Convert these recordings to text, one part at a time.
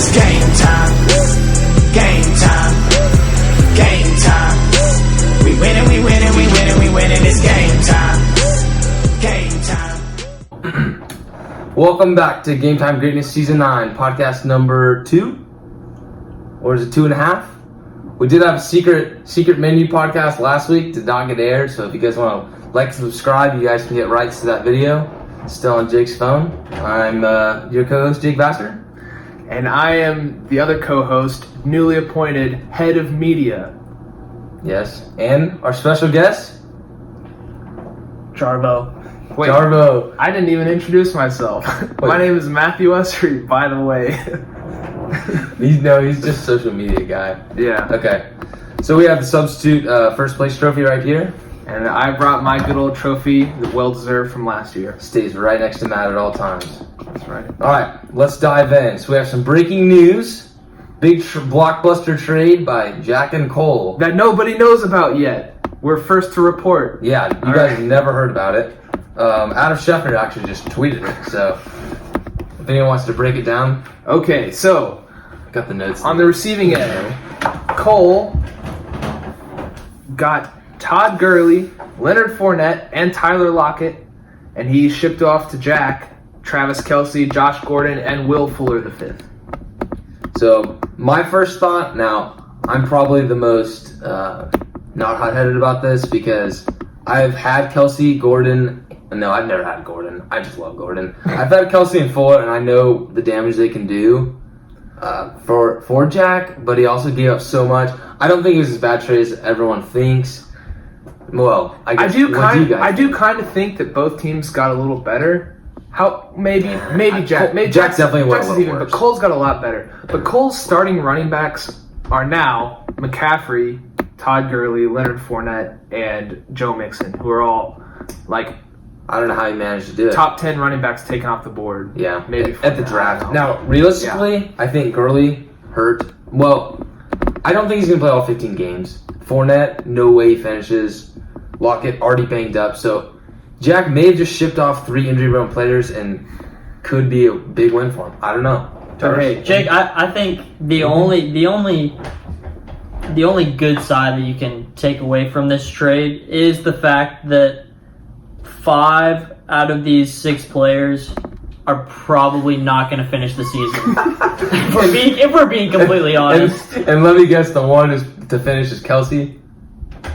It's game time. Game time. Game time. We winning, we winning, we winning, we winning. It's game time. Game time. Welcome back to Game Time Greatness Season 9, podcast number 2. Or is it 2.5? We did have a secret menu podcast last week, did not get aired, so if you guys want to like and subscribe, you guys can get rights to that video. It's still on Jake's phone. I'm your co-host, Jake Vassar. And I am the other co-host, newly appointed head of media. Yes, and our special guest, Jarvo. Wait, Jarvo. I didn't even introduce myself. My name is Matthew Usry, by the way. He's just a social media guy. Yeah. Okay, so we have the substitute first place trophy right here. And I brought my good old trophy, the well-deserved from last year. Stays right next to Matt at all times. That's right. All right, let's dive in. So we have some breaking news. Big blockbuster trade by Jack and Cole. That nobody knows about yet. We're first to report. Yeah, you guys never heard about it. Adam Scheffner actually just tweeted it. So if anyone wants to break it down. Okay, so I got the notes. on the receiving end, Cole got Todd Gurley, Leonard Fournette, and Tyler Lockett, and he shipped off to Jack, Travis Kelce, Josh Gordon, and Will Fuller V. So my first thought, now I'm probably the most not hot-headed about this because I've had Kelce, Gordon. No, I've never had Gordon. I just love Gordon. I've had Kelce and Fuller, and I know the damage they can do for Jack, but he also gave up so much. I don't think it was as bad trade as everyone thinks. Well, I do kind of think that both teams got a little better. Maybe Jack's definitely went a little even, worse. but Cole's got a lot better. But Cole's starting running backs are now McCaffrey, Todd Gurley, Leonard Fournette, and Joe Mixon, who are all like I don't know how he managed to do it. top 10 running backs taken off the board. Yeah, maybe at the draft. Now, realistically, I think Gurley hurt. Well, I don't think he's going to play all 15 games. Fournette, no way he finishes. Lockett already banged up, so Jack may have just shipped off 3 injury-prone players and could be a big win for him. I don't know. Okay, Jake, I think the only good side that you can take away from this trade is the fact that 5 out of these 6 players are probably not going to finish the season. if we're being completely honest. And let me guess, the one is to finish is Kelce.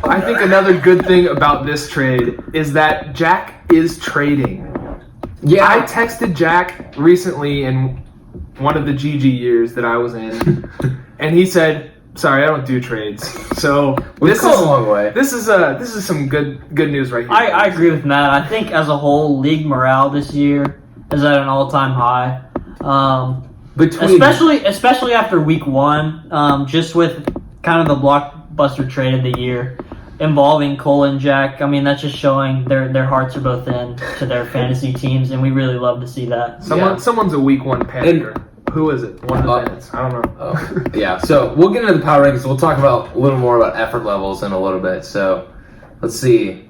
I think another good thing about this trade is that Jack is trading. Yeah, I texted Jack recently in one of the GG years that I was in, and he said, "Sorry, I don't do trades." So we've come a long way. This is some good news right here. I agree with Matt. I think as a whole, league morale this year is at an all-time high. Especially after week 1, just with kind of the blockbuster trade of the year involving Cole and Jack. I mean, that's just showing their hearts are both in to their fantasy teams, and we really love to see that. Someone's a week 1 panicker. Who is it? One of the minutes. I don't know. Yeah, so we'll get into the power rankings. We'll talk about a little more about effort levels in a little bit. So let's see.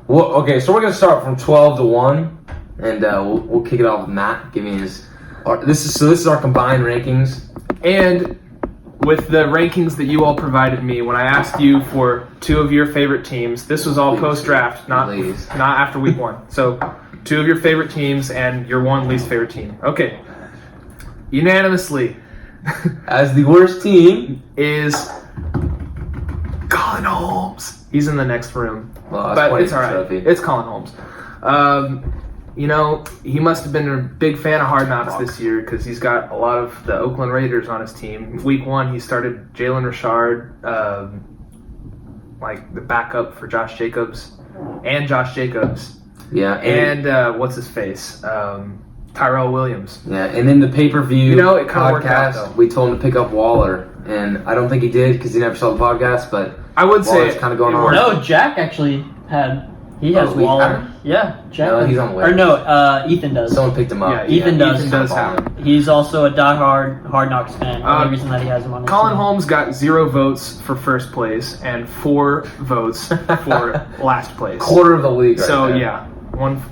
So we're going to start from 12 to 1, and we'll kick it off with Matt giving his. This is our combined rankings, and with the rankings that you all provided me when I asked you for 2 of your favorite teams. This was all post-draft, not after week 1. So 2 of your favorite teams and your 1 least favorite team. Okay. Unanimously, as the worst team is Colin Holmes. He's in the next room, well, but it's all right. It's Colin Holmes. He must have been a big fan of Hard Knocks this year because he's got a lot of the Oakland Raiders on his team. Week 1, he started Jalen Richard, like the backup for Josh Jacobs. Yeah, and what's his face? Tyrell Williams. Yeah, and in the pay-per-view it kind of worked out, though. We told him to pick up Waller, and I don't think he did because he never saw the podcast, but I would say it's kind of going on. No, Jack actually has Waller. Yeah, Jack. No, he's on the way. Or no, Ethan does. Someone picked him up. Yeah, Ethan does have him. He's also a diehard Hard Knocks fan. The only reason that he has him on his Colin team. Holmes got 0 votes for first place and 4 votes for last place. Quarter of the league. So right there. yeah, one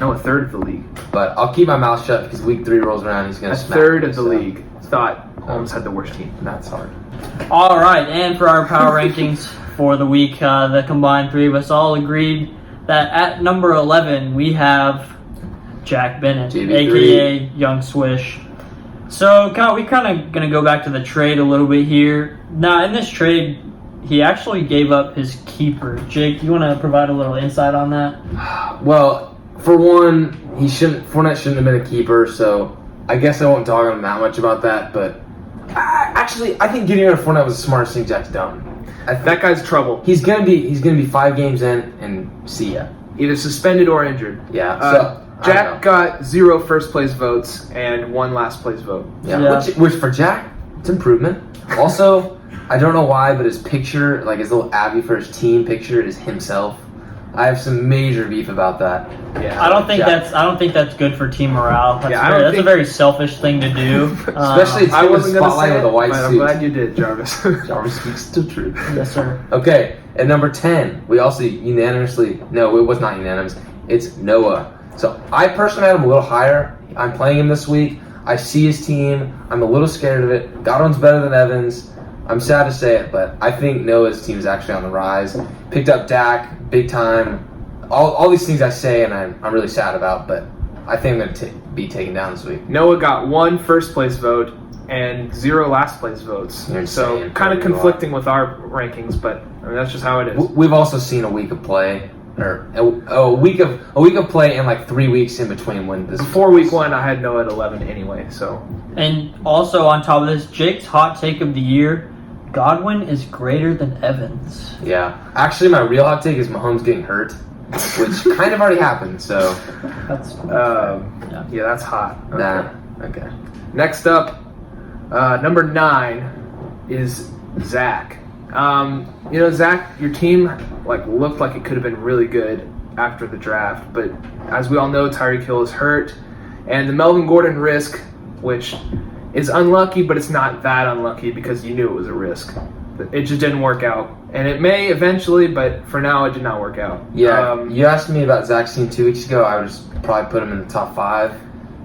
No, a third of the league. But I'll keep my mouth shut because week 3 rolls around. He's going A to smack third me, of the league thought Holmes had the worst team. That's hard. All right, and for our power rankings for the week, the combined three of us all agreed that at number 11 we have Jack Bennett, JB3. aka Young Swish. So we kind of gonna go back to the trade a little bit here. Now, in this trade, he actually gave up his keeper. Jake, you want to provide a little insight on that? Well, for one, Fournette shouldn't have been a keeper, so I guess I won't talk on him that much about that. But I think getting rid of Fournette was the smartest thing Jack's done. That guy's trouble. He's gonna be 5 games in and see ya. Either suspended or injured. Yeah. So Jack got 0 first place votes and 1 last place vote. Yeah. Which for Jack, it's improvement. Also, I don't know why, but his picture, like his little Abby for his team picture, is himself. I have some major beef about that. Yeah. I don't think that's good for team morale. That's, Yeah, a very selfish thing to do. Especially I wasn't going to spotlight say with it, a white but I'm suit. glad you did, Jarvis. Jarvis speaks the truth. Yes, sir. Okay, at number 10, we also unanimously, no, it was not unanimous, it's Noah. So I personally had him a little higher. I'm playing him this week. I see his team. I'm a little scared of it. Godwin's better than Evans. I'm sad to say it, but I think Noah's team is actually on the rise. Picked up Dak, big time. All these things I say and I'm really sad about, but I think I'm going to be taken down this week. Noah got 1 first place vote and 0 last place votes. You're So insane. kind of conflicting with our rankings, but I mean, that's just how it is. We've also seen a week of play, or a week of play and like 3 weeks in between when this. Before week 1, I had Noah at 11 anyway, so. And also on top of this, Jake's hot take of the year: Godwin is greater than Evans. Yeah, actually, my real hot take is Mahomes getting hurt, which kind of already happened. So That's Yeah, that's hot. Okay. okay. Next up, number 9 is Zach. Zach, your team looked like it could have been really good after the draft, but as we all know, Tyreek Hill is hurt, and the Melvin Gordon risk, which is unlucky, but it's not that unlucky because you knew it was a risk. It just didn't work out, and it may eventually, but for now, it did not work out. Yeah, you asked me about Zach's team 2 weeks ago. I would just probably put him in the top 5,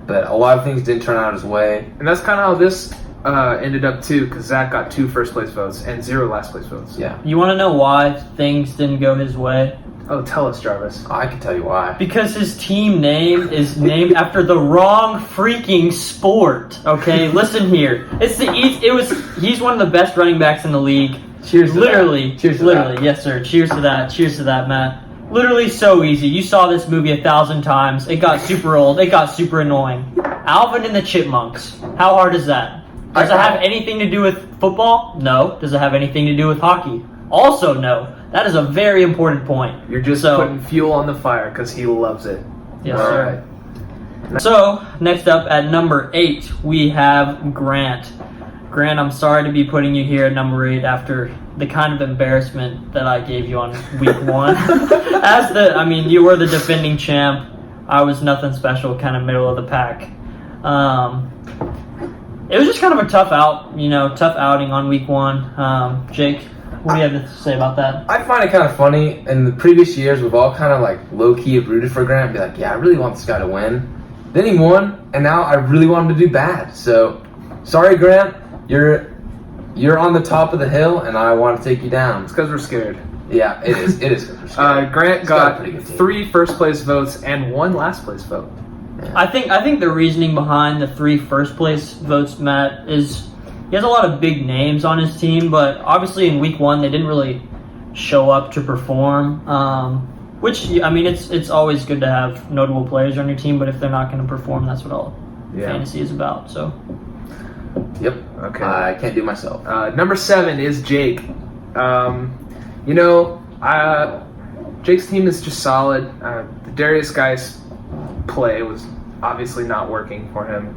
but a lot of things didn't turn out his way. And that's kind of how this ended up too, because Zach got 2 first place votes and 0 last place votes. Yeah. You want to know why things didn't go his way? Oh, tell us, Jarvis. I can tell you why. Because his team name is named after the wrong freaking sport. Okay, listen here. He's one of the best running backs in the league. Cheers to Literally. that. Cheers to literally, that. yes, sir. Cheers to that. Cheers to that, Matt. Literally so easy. You saw this movie 1,000 times. It got super old. It got super annoying. Alvin and the Chipmunks. How hard is that? Does it have anything to do with football? No. Does it have anything to do with hockey? Also, no. That is a very important point. You're just putting fuel on the fire because he loves it. Yes, All sir. right. So, next up at number 8, we have Grant. Grant, I'm sorry to be putting you here at number 8 after the kind of embarrassment that I gave you on week 1. You were the defending champ. I was nothing special, kind of middle of the pack. It was just kind of a tough outing on week 1. Jake, what do you have to say about that? I find it kind of funny. In the previous years, we've all kind of low-key rooted for Grant and be like, yeah, I really want this guy to win. Then he won, and now I really want him to do bad. So, sorry, Grant. You're on the top of the hill, and I want to take you down. It's because we're scared. Yeah, it is. It is because we're scared. Grant got a pretty good team. 3 first place votes and 1 last place vote. I think the reasoning behind the 3 first place votes, Matt, is he has a lot of big names on his team, but obviously in week 1 they didn't really show up to perform. Which, it's always good to have notable players on your team, but if they're not going to perform, that's what all fantasy is about. So. Yep. Okay. I can't do myself. Number 7 is Jake. Jake's team is just solid. The Darius guy's play was obviously not working for him.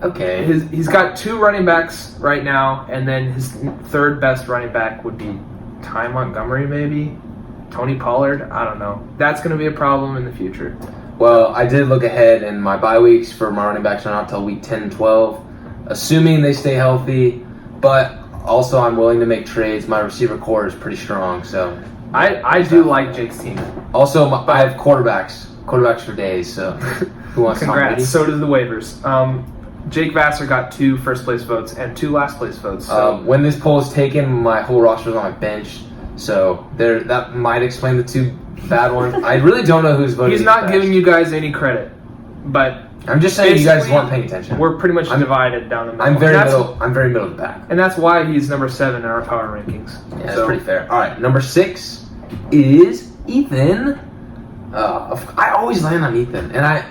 Okay. He's got 2 running backs right now, and then his 3rd best running back would be Ty Montgomery, maybe? Tony Pollard? I don't know. That's going to be a problem in the future. Well, I did look ahead, and my bye weeks for my running backs are not until week 10 and 12, assuming they stay healthy. But also, I'm willing to make trades. My receiver core is pretty strong, so. I do like Jake's team. Also, I have quarterbacks. quarterbacks for days. So who wants Tom Brady? Congrats. So does the waivers. Jake Vassar got 2 first place votes and 2 last place votes. So. When this poll is taken, my whole roster is on my bench, so that might explain the 2 bad ones. I really don't know who's voting. He's not giving you guys any credit, but I'm just saying you guys weren't paying attention. We're pretty much divided down the middle. I'm very middle of the pack, and that's why he's number 7 in our power rankings. Yeah, that's pretty fair. All right, number 6 is Ethan. I always land on Ethan, and I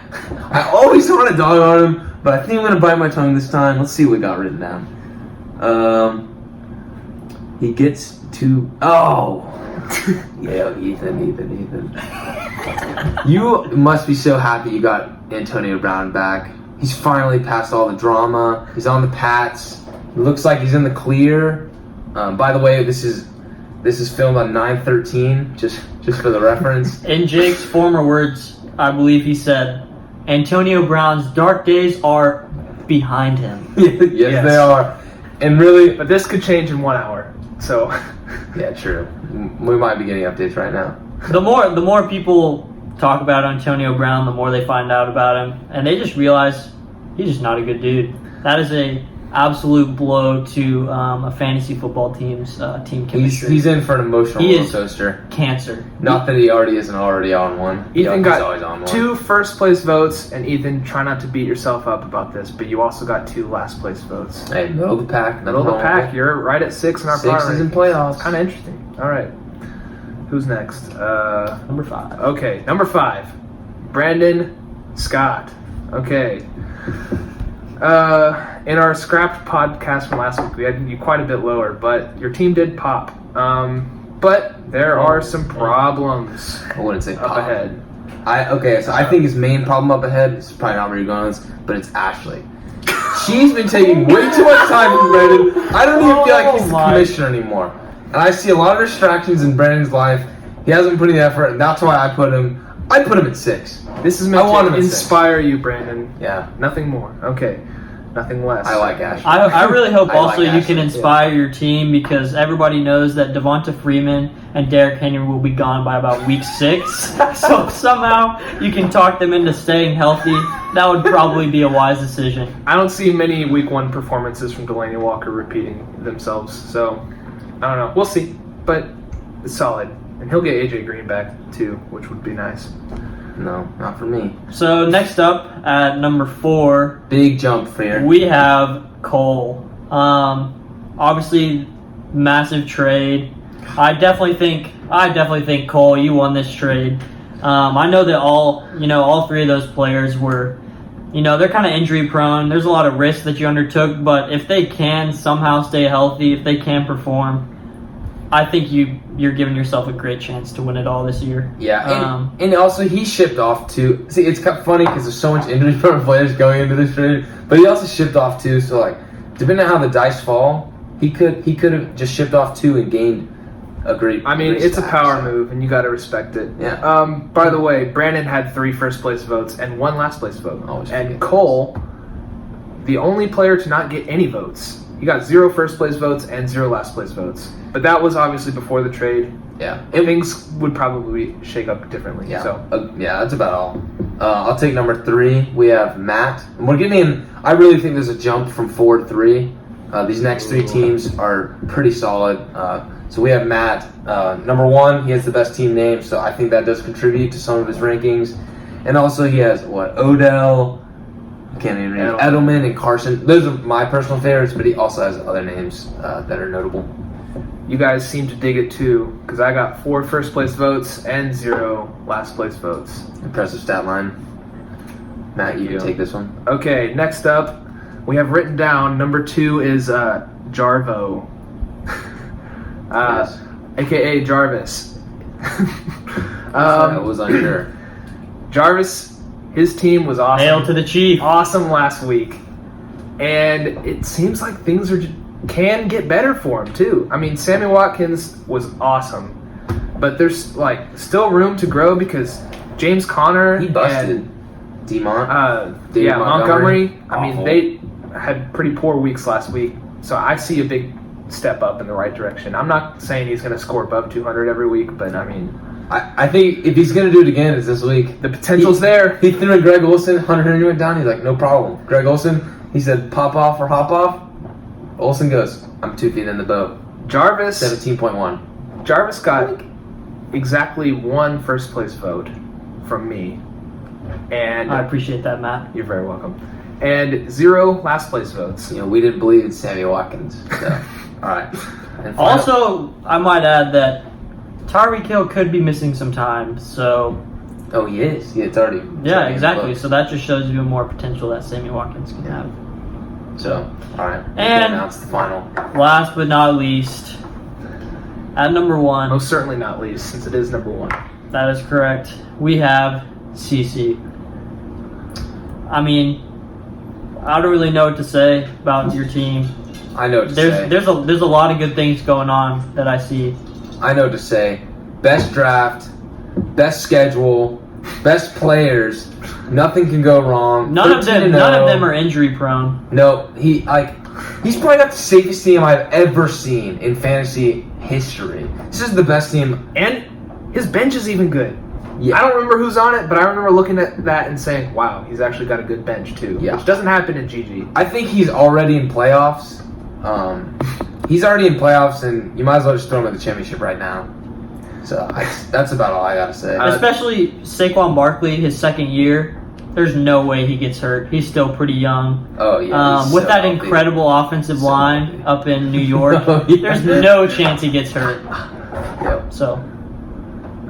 always want to dog on him. But I think I'm going to bite my tongue this time. Let's see what we got written down. He gets to... Oh! Yeah, Ethan. You must be so happy you got Antonio Brown back. He's finally past all the drama. He's on the Pats. It looks like he's in the clear. By the way, this is filmed on 9/13, just for the reference. In Jake's former words, I believe he said, Antonio Brown's dark days are behind him. yes, they are. And really... But this could change in 1 hour, so... Yeah, true. We might be getting updates right now. The more people talk about Antonio Brown, the more they find out about him. And they just realize he's just not a good dude. That is a absolute blow to a fantasy football team's team chemistry. He's in for an emotional roller coaster. Cancer. Not that he isn't already on one. Ethan he's always on got one. 2 first place votes, and Ethan, try not to beat yourself up about this, but you also got 2 last place votes. Hey, middle of the pack. Middle of the pack. You're right at 6 in our power 6 is in rankings. playoffs. Kind of interesting. All right. Who's next? Number 5. Okay, number 5. Brandon Scott. Okay. In our scrapped podcast from last week, we had you quite a bit lower, but your team did pop. But there are some problems I wouldn't say up pop. ahead. I think his main problem up ahead is probably not where you're going, but it's Ashley. She's been taking way too much time from Brandon. I don't even feel like he's the commissioner anymore. And I see a lot of distractions in Brandon's life. He hasn't put in the effort, and that's why I put him at 6. This is meant to inspire you, Brandon. Yeah. Nothing more. Okay. Nothing less. I like Ashley. I really hope also you Ashley, can inspire your team, because everybody knows that Devonta Freeman and Derrick Henry will be gone by about week 6. So if somehow you can talk them into staying healthy, that would probably be a wise decision. I don't see many week 1 performances from Delaney Walker repeating themselves, so I don't know. We'll see, but it's solid. And he'll get AJ Green back too, which would be nice. No, not for me. So next up at number 4, Big jump here. we have Cole. Obviously, massive trade. I definitely think Cole, you won this trade. I know that all 3 of those players were, they're kind of injury prone. There's a lot of risk that you undertook, but if they can somehow stay healthy, if they can perform, I think you're giving yourself a great chance to win it all this year. Yeah, and also he shipped off too. See, it's kind of funny because there's so much injury prone players going into this trade, but he also shipped off too. So like, depending on how the dice fall, he could have just shipped off 2 and gained a great. I mean, it's a power move, and you got to respect it. Yeah. By the way, Brandon had 3 first place votes and 1 last place vote, Always and forget. Cole, the only player to not get any votes. He got 0 first place votes and 0 last place votes. But that was obviously before the trade. Yeah. And things would probably shake up differently. Yeah. So Yeah, that's about all. I'll take number 3. We have Matt. And we're getting in. I really think there's a jump from 4 to 3. These next 3 teams are pretty solid. So we have Matt. Number 1, he has the best team name, so I think that does contribute to some of his rankings. And also he has, Odell, I can't even read, Edelman and Carson. Those are my personal favorites, but he also has other names that are notable. you guys seem to dig it too, because I got 4 first place votes and 0 last place votes. Impressive stat line. Matt, you can take this one. Okay, next up, we have written down number 2 is Jarvo. Yes. AKA Jarvis. I was unsure. Jarvis, his team was awesome. Hail to the chief. Awesome last week. And it seems like things can get better for him too. I mean, Sammy Watkins was awesome. But there's still room to grow because James Conner He busted. David Montgomery. I mean, Awful. they had pretty poor weeks last week. So I see a big step up in the right direction. I'm not saying he's going to score above 200 every week, but I mean, I think if he's gonna do it again, it's this week. The potential's there. He threw in Greg Olson. Hunter Henry went down. He's like, no problem. Greg Olson. He said, pop off or hop off. Olson goes, I'm 2 feet in the boat. Jarvis 17.1. Jarvis got exactly 1 first place vote from me, and I appreciate that, Matt. you're very welcome. And 0 last place votes. You know, we didn't believe in Sammy Watkins. So, all right. And final- Also, I might add that Tyreek Hill could be missing some time, so oh, he is. Yeah, it's already. yeah, already exactly. booked. So that just shows you more potential that Sammy Watkins can have. So, all right. And- Announce the final. Last but not least, at number 1, Most certainly not least, since it is number 1. that is correct. We have CC. I mean, I don't really know what to say about your team. I know what to say. There's a lot of good things going on that I see. I know what to say. Best draft, best schedule, best players. Nothing can go wrong. None of 13-0. them are injury prone. No, he's probably got the safest team I've ever seen in fantasy history. This is the best team. And his bench is even good. Yeah. I don't remember who's on it, but I remember looking at that and saying, wow, he's actually got a good bench too. Yeah. Which doesn't happen in GG. I think he's already in playoffs. He's already in playoffs, and you might as well just throw him in the championship right now. So that's about all I gotta say. Especially Saquon Barkley, his second year. There's no way he gets hurt. He's still pretty young. Oh yeah, he's With so that healthy. incredible offensive line healthy. up in New York, Oh, yeah. there's no chance he gets hurt. Yep. So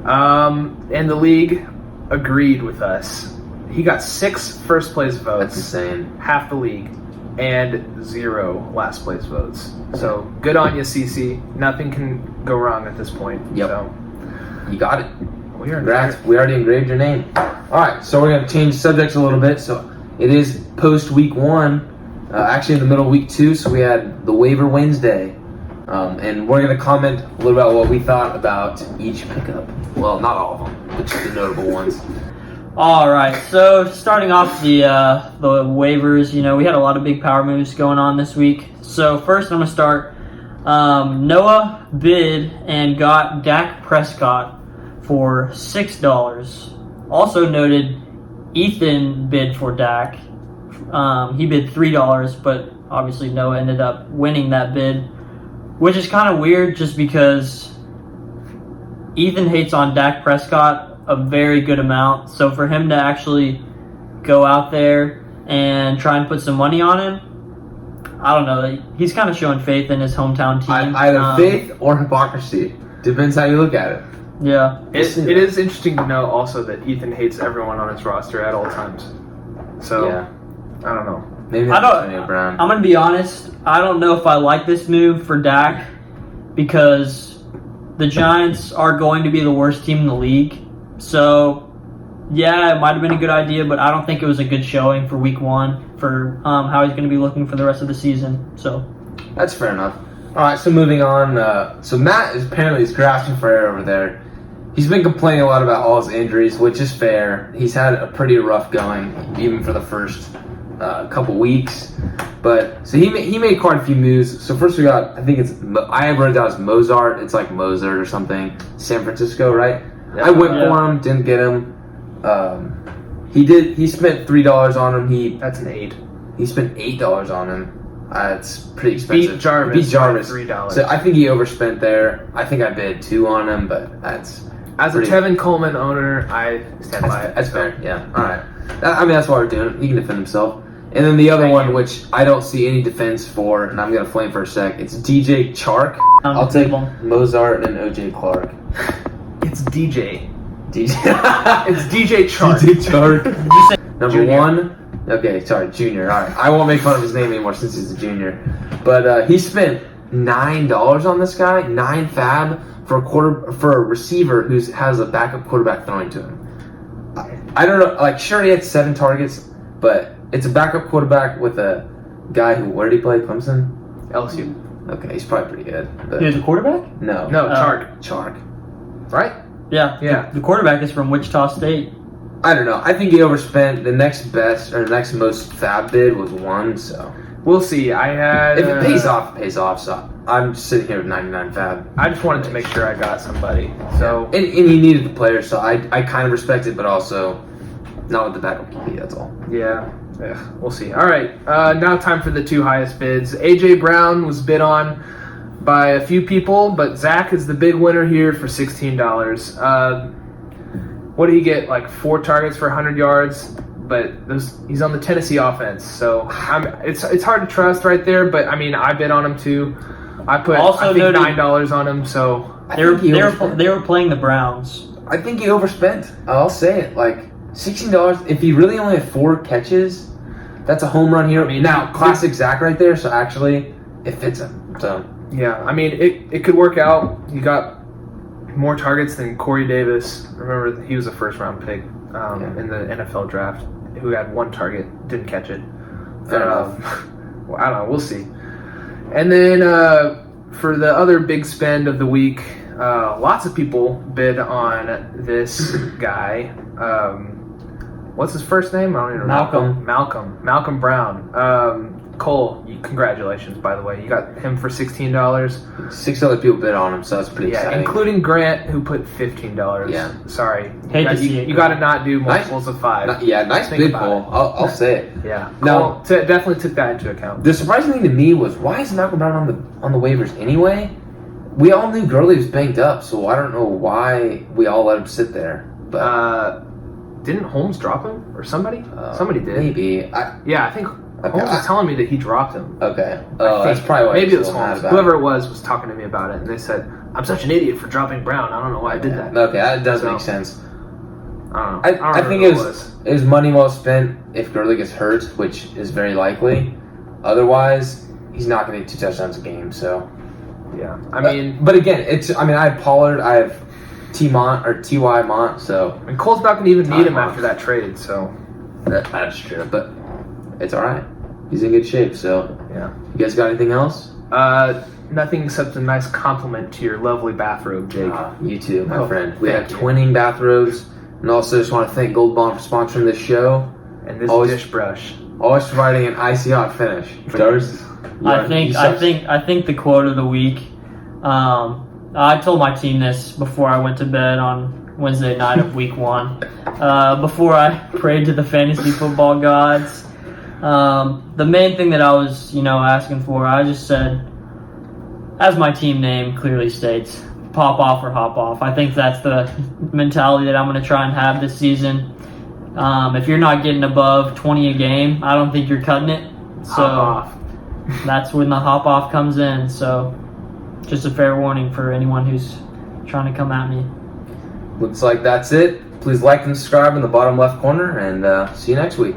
And the league agreed with us. He got 6 first place That's votes, insane. half the league, and 0 last place votes. So good on you, CC. Nothing can go wrong at this point. Yep. So You got it. we are Congrats. We already engraved your name. All right, so we're going to change subjects a little bit. So it is post week 1, actually in the middle of week 2. So we had the Waiver Wednesday. And we're going to comment a little about what we thought about each pickup. Well, not all of them, but just the notable ones. all right, so starting off the waivers, you know, we had a lot of big power moves going on this week. So first, I'm gonna start. Noah bid and got Dak Prescott for $6. Also noted, Ethan bid for Dak. He bid $3, but obviously Noah ended up winning that bid, which is kind of weird just because Ethan hates on Dak Prescott a very good amount. So for him to actually go out there and try and put some money on him, I don't know. He's kind of showing faith in his hometown team. Either faith or hypocrisy. Depends how you look at it. Yeah. It is interesting to know also that Ethan hates everyone on his roster at all times. So, Yeah. I don't know. Maybe I that's don't- Antonio Brown. I'm going to be honest. I don't know if I like this move for Dak because the Giants are going to be the worst team in the league. So, yeah, it might have been a good idea, but I don't think it was a good showing for week 1 for how he's going to be looking for the rest of the season. So, That's fair enough. All right, so moving on. So Matt is apparently grasping for air over there. He's been complaining a lot about all his injuries, which is fair. He's had a pretty rough going, even for the first couple weeks. But so he made quite a few moves. So first we got, I think I have read it down as Mozart. It's like Mozart or something. San Francisco, right? Yeah. I went for him, didn't get him. He spent $3 on him. That's an 8. He spent $8 on him. It's pretty expensive. Beat Jarvis. He beat Jarvis. by $3. So I think he overspent there. I think I bid 2 on him, but that's As a pretty- Tevin Coleman owner, I stand by it. that's fair. Yeah. All right. That's why we're doing it. He can defend himself. And then the other Thank one, you. which I don't see any defense for, and I'm gonna flame for a sec. It's DJ Chark. I'll take Mozart and OJ Clark. It's DJ. DJ. It's DJ Chark. DJ Chark. Number Junior. 1. Okay, sorry, Junior. All right, I won't make fun of his name anymore since he's a junior. But he spent $9 on this guy, 9 fab for a receiver who has a backup quarterback throwing to him. I don't know. Like, sure, he had 7 targets, but it's a backup quarterback with a guy who, where did he play? Clemson. LSU. Okay, he's probably pretty good. But he's a quarterback? no, No, Chark. Chark. Right? Yeah. Yeah. The quarterback is from Wichita State. I don't know. I think he overspent. The next best or the next most fab bid was 1. So We'll see. I had. if it pays off, it pays off. So I'm sitting here with 99 fab. I just wanted to make sure I got somebody. So And he needed the player, so I kind of respect it, but also not with the backup QB, that's all. yeah, we'll see. All right, now time for the two highest bids. AJ Brown was bid on by a few people, but Zach is the big winner here for $16. What did he get? Like 4 targets for 100 yards, but he's on the Tennessee offense, so it's hard to trust right there. But I mean, I bid on him too. I put Also I think noted- $9 on him, so They were playing the Browns. I think he overspent. I'll say it. Like, $16, if he really only had 4 catches, that's a home run here. I mean, now, classic Zach right there, so actually, it fits him. So yeah, I mean, it could work out. You got more targets than Corey Davis. Remember, he was a first-round pick in the NFL draft who had 1 target, didn't catch it. Fair enough. Well, I don't know. We'll see. And then for the other big spend of the week, lots of people bid on this guy. What's his first name? I don't even know. Malcolm Brown. Cole, congratulations, by the way. You got him for $16. 6 other people bid on him, so that's pretty exciting. Including Grant, who put $15. Yeah. Sorry. Hate to see it. You got to not do multiples of 5. Nice Think bid, about Cole. I'll say it. Yeah. Now- Cole definitely took that into account. The surprising thing to me was, why is Malcolm Brown on the waivers anyway? We all knew Gurley was banged up, so I don't know why we all let him sit there. But Didn't Holmes drop him or somebody? Somebody did. Maybe. I think Okay, Holmes was telling me that he dropped him. Okay. I That's think. probably why. Maybe he's it was so mad Holmes. about Whoever it was talking to me about it, and they said, "I'm such an idiot for dropping Brown. I don't know why I did that." Okay, that does So, make sense. I don't know. I think it was money well spent if Gurley gets hurt, which is very likely. Otherwise, he's not going to get 2 touchdowns a game. So, Yeah, I mean, but again, I have Pollard, I have Ty Mont, so and Cole's not going to even need him Time after that trade. So that's true. But it's all right. He's in good shape. So, yeah, you guys got anything else? nothing except a nice compliment to your lovely bathrobe, Jake. You too, my Oh, friend. We have thank you. twinning bathrobes, and also just want to thank Gold Bond for sponsoring this show. And this Always- dish brush. Always providing an icy hot finish. Jarvis, I think the quote of the week. I told my team this before I went to bed on Wednesday night of week 1. Before I prayed to the fantasy football gods. The main thing that I was, asking for, I just said, as my team name clearly states, pop off or hop off. I think that's the mentality that I'm going to try and have this season. If you're not getting above 20 a game, I don't think you're cutting it. So Hop off. that's when the hop off comes in. So just a fair warning for anyone who's trying to come at me. looks like that's it. Please like and subscribe in the bottom left corner, and see you next week.